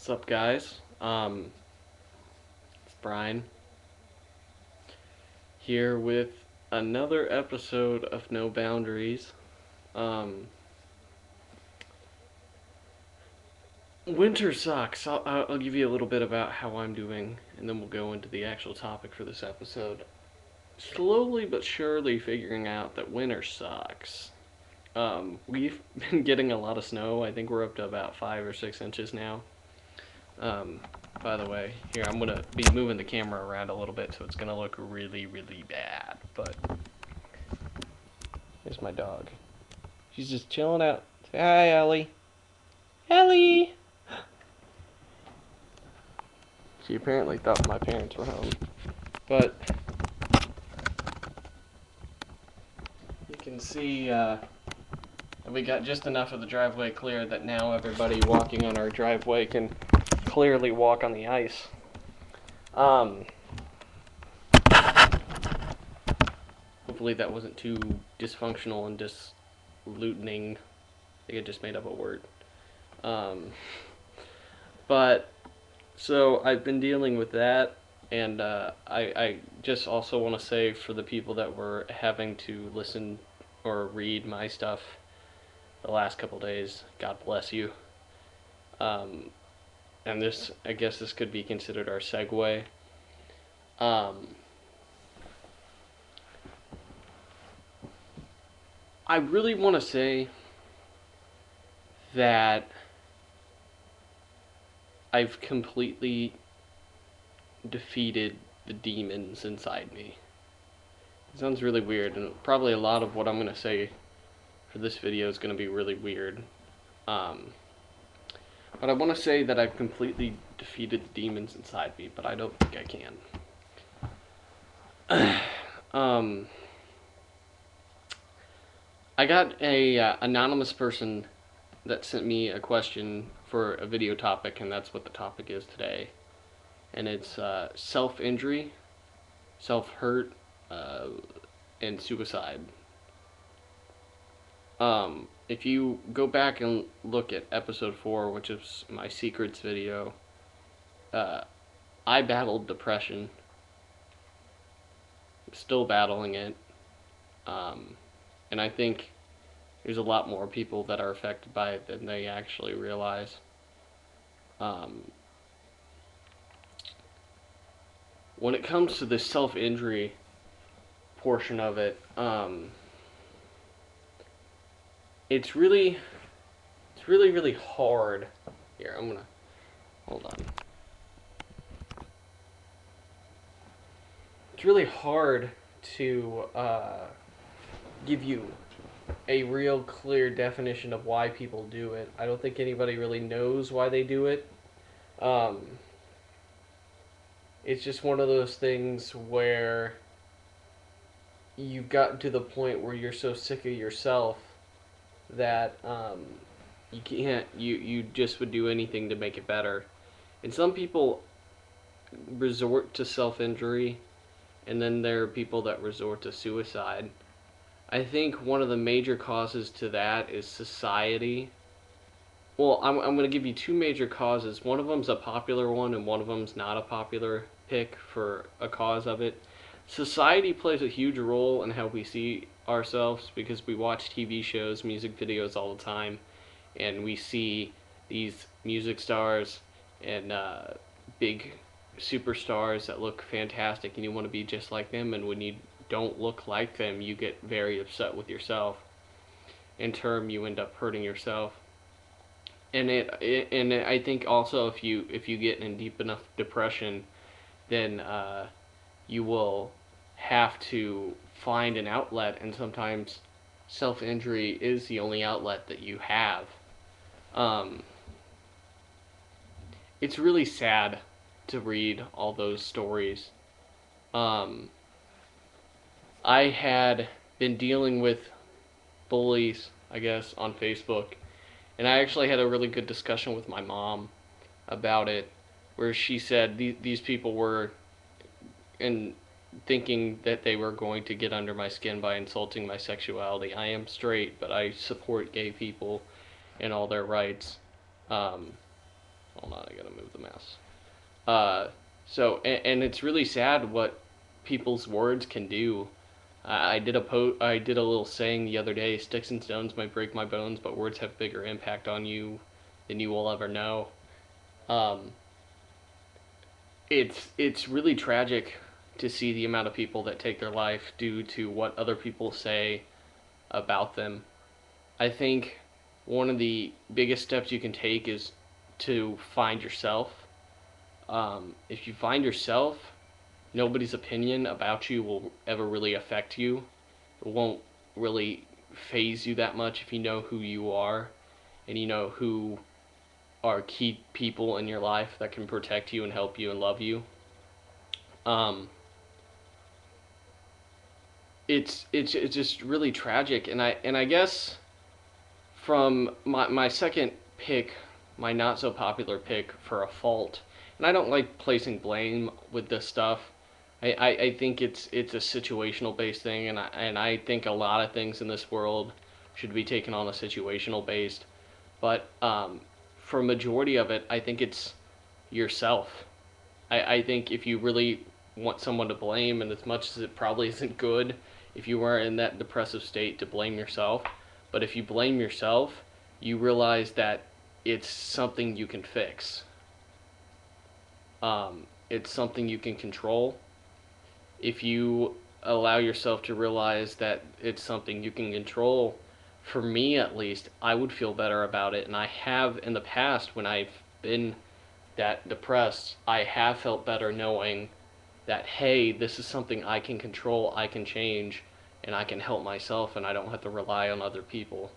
What's up, guys? It's Brian here with another episode of No Boundaries. Winter sucks. I'll give you a little bit about how I'm doing, and then we'll go into the actual topic for this episode. Slowly but surely figuring out that winter sucks. We've been getting a lot of snow. I think we're up to about 5 or 6 inches now. By the way, here I'm gonna be moving the camera around a little bit so it's gonna look really, really bad. But here's my dog. She's just chilling out. Say hi, Ellie. Ellie! She apparently thought my parents were home. But you can see we got just enough of the driveway clear that now everybody walking on our driveway can clearly walk on the ice. Hopefully that wasn't too dysfunctional and diluting. I think I just made up a word. But so I've been dealing with that, and I just also want to say, for the people that were having to listen or read my stuff the last couple days, God bless you. And this, I guess this could be considered our segue. I really want to say that I've completely defeated the demons inside me. It sounds really weird, and probably a lot of what I'm going to say for this video is going to be really weird. But I want to say that I've completely defeated the demons inside me, but I don't think I can. I got a anonymous person that sent me a question for a video topic, and that's what the topic is today. And it's self-injury, self-hurt, and suicide. If you go back and look at episode 4, which is my secrets video, I battled depression. I'm still battling it. And I think there's a lot more people that are affected by it than they actually realize. When it comes to the self-injury portion of it, it's really hard. Here, I'm gonna hold on. It's really hard to give you a real clear definition of why people do it. I don't think anybody really knows why they do it. It's just one of those things where you've gotten to the point where you're so sick of yourself that you can't, you just would do anything to make it better. And some people resort to self-injury, and then there are people that resort to suicide. I think one of the major causes to that is society. Well, I'm going to give you two major causes. One of them's a popular one, and one of them's not a popular pick for a cause of it. Society plays a huge role in how we see ourselves, because we watch TV shows, music videos all the time, and we see these music stars and big superstars that look fantastic, and you want to be just like them, and when you don't look like them, you get very upset with yourself. In turn, you end up hurting yourself. And I think also if you get in deep enough depression, then you will have to find an outlet, and sometimes self-injury is the only outlet that you have. It's really sad to read all those stories. I had been dealing with bullies, I guess, on Facebook, and I actually had a really good discussion with my mom about it, where she said these people were thinking that they were going to get under my skin by insulting my sexuality. I am straight, but I support gay people and all their rights. Hold on, I gotta move the mouse. And it's really sad what people's words can do. I did a little saying the other day: "Sticks and stones might break my bones, but words have bigger impact on you than you will ever know." Um, it's really tragic to see the amount of people that take their life due to what other people say about them. I think one of the biggest steps you can take is to find yourself. If you find yourself, nobody's opinion about you will ever really affect you. It won't really phase you that much if you know who you are and you know who are key people in your life that can protect you and help you and love you. Um, it's just really tragic, and I guess from my second pick, my not so popular pick for a fault, and I don't like placing blame with this stuff. I think it's a situational based thing, and I think a lot of things in this world should be taken on a situational based. But for a majority of it, I think it's yourself. I think if you really want someone to blame, and as much as it probably isn't good if you were in that depressive state to blame yourself, but if you blame yourself, you realize that it's something you can fix. It's something you can control. If you allow yourself to realize that it's something you can control, for me at least, I would feel better about it. And I have in the past when I've been that depressed, I have felt better knowing that, hey, this is something I can control, I can change, and I can help myself, and I don't have to rely on other people.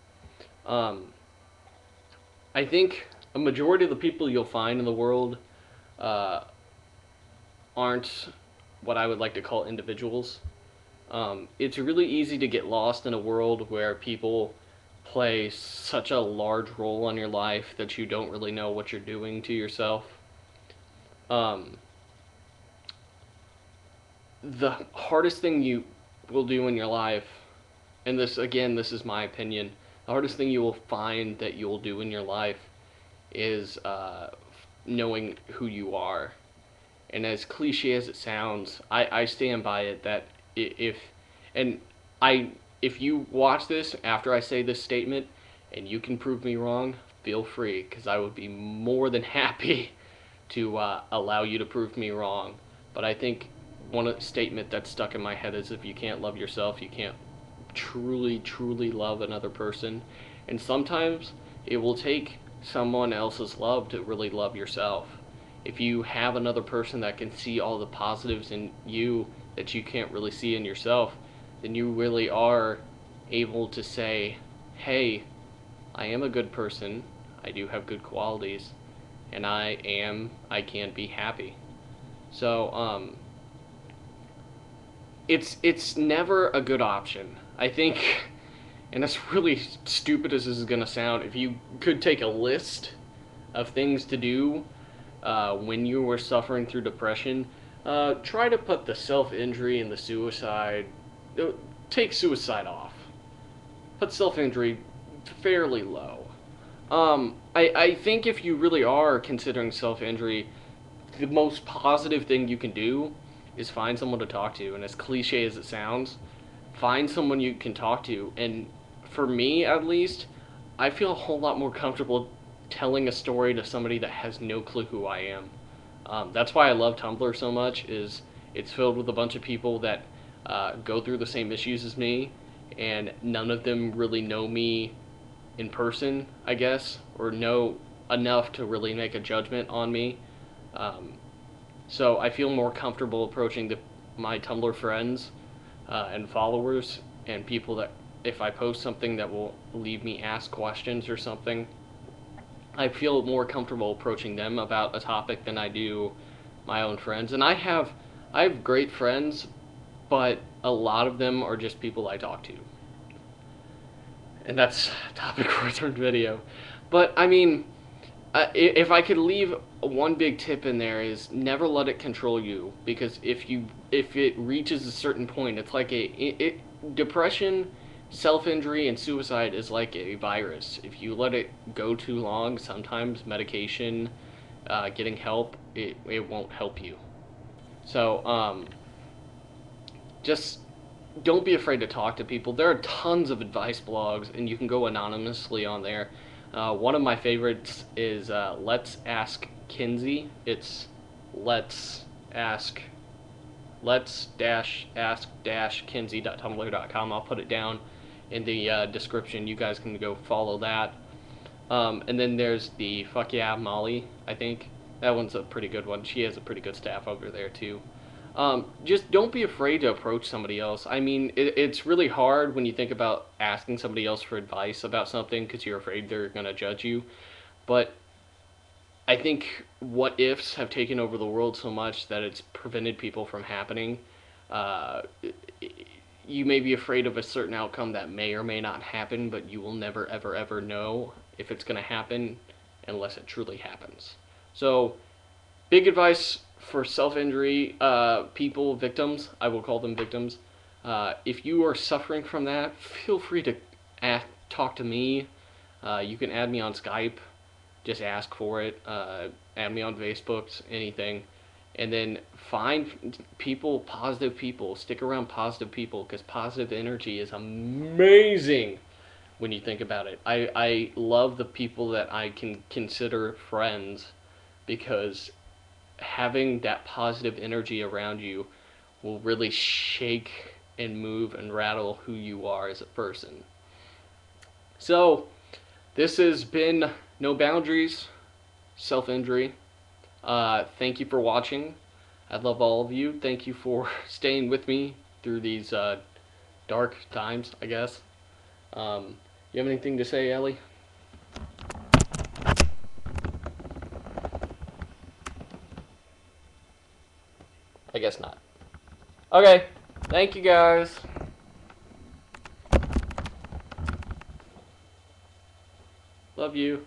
Um, I think a majority of the people you'll find in the world uh, aren't what I would like to call individuals. It's really easy to get lost in a world where people play such a large role in your life that you don't really know what you're doing to yourself. Um, the hardest thing you will do in your life, and this again, this is my opinion, the hardest thing you will find that you'll do in your life is knowing who you are. And as cliche as it sounds, I stand by it that if and I if you watch this after I say this statement and you can prove me wrong, feel free, because I would be more than happy to allow you to prove me wrong. But I think one statement that's stuck in my head is if you can't love yourself, you can't truly love another person. And sometimes it will take someone else's love to really love yourself. If you have another person that can see all the positives in you that you can't really see in yourself, then you really are able to say, hey, I am a good person, I do have good qualities, and I can be happy. So it's never a good option. I think, and as really stupid as this is gonna sound, if you could take a list of things to do when you were suffering through depression, try to put the self-injury and the suicide, take suicide off. Put self-injury fairly low. I think if you really are considering self-injury, the most positive thing you can do is find someone to talk to. And as cliche as it sounds, find someone you can talk to. And for me, at least, I feel a whole lot more comfortable telling a story to somebody that has no clue who I am. That's why I love Tumblr so much. Is it's filled with a bunch of people that go through the same issues as me, and none of them really know me in person, I guess, or know enough to really make a judgment on me. Um, so I feel more comfortable approaching my Tumblr friends and followers and people that if I post something that will leave me ask questions or something, I feel more comfortable approaching them about a topic than I do my own friends. And I have great friends, but a lot of them are just people I talk to. And that's a topic for a certain video. But I mean, if I could leave one big tip in there is never let it control you, because if it reaches a certain point, it's like depression, self-injury, and suicide is like a virus. If you let it go too long, sometimes medication getting help, it won't help you. So just don't be afraid to talk to people. There are tons of advice blogs, and you can go anonymously on there. One of my favorites is Let's Ask Kinsey. It's let's ask let's dash ask dash kinsey.tumblr.com. I'll put it down in the description. You guys can go follow that. And then there's the Fuck Yeah Molly, I think. That one's a pretty good one. She has a pretty good staff over there, too. Just don't be afraid to approach somebody else. I mean, it's really hard when you think about asking somebody else for advice about something because you're afraid they're going to judge you. But I think what ifs have taken over the world so much that it's prevented people from happening. Uh, you may be afraid of a certain outcome that may or may not happen, but you will never, ever, ever know if it's going to happen unless it truly happens. So, big advice for self-injury people, victims. I will call them victims. If you are suffering from that, feel free to talk to me. You can add me on Skype. Just ask for it. Add me on Facebook, anything. And then find people, positive people. Stick around positive people because positive energy is amazing when you think about it. I love the people that I can consider friends because having that positive energy around you will really shake and move and rattle who you are as a person. So, this has been No Boundaries, Self-Injury. Thank you for watching. I love all of you. Thank you for staying with me through these dark times, I guess. You have anything to say, Ellie? I guess not. Okay. Thank you, guys. Love you.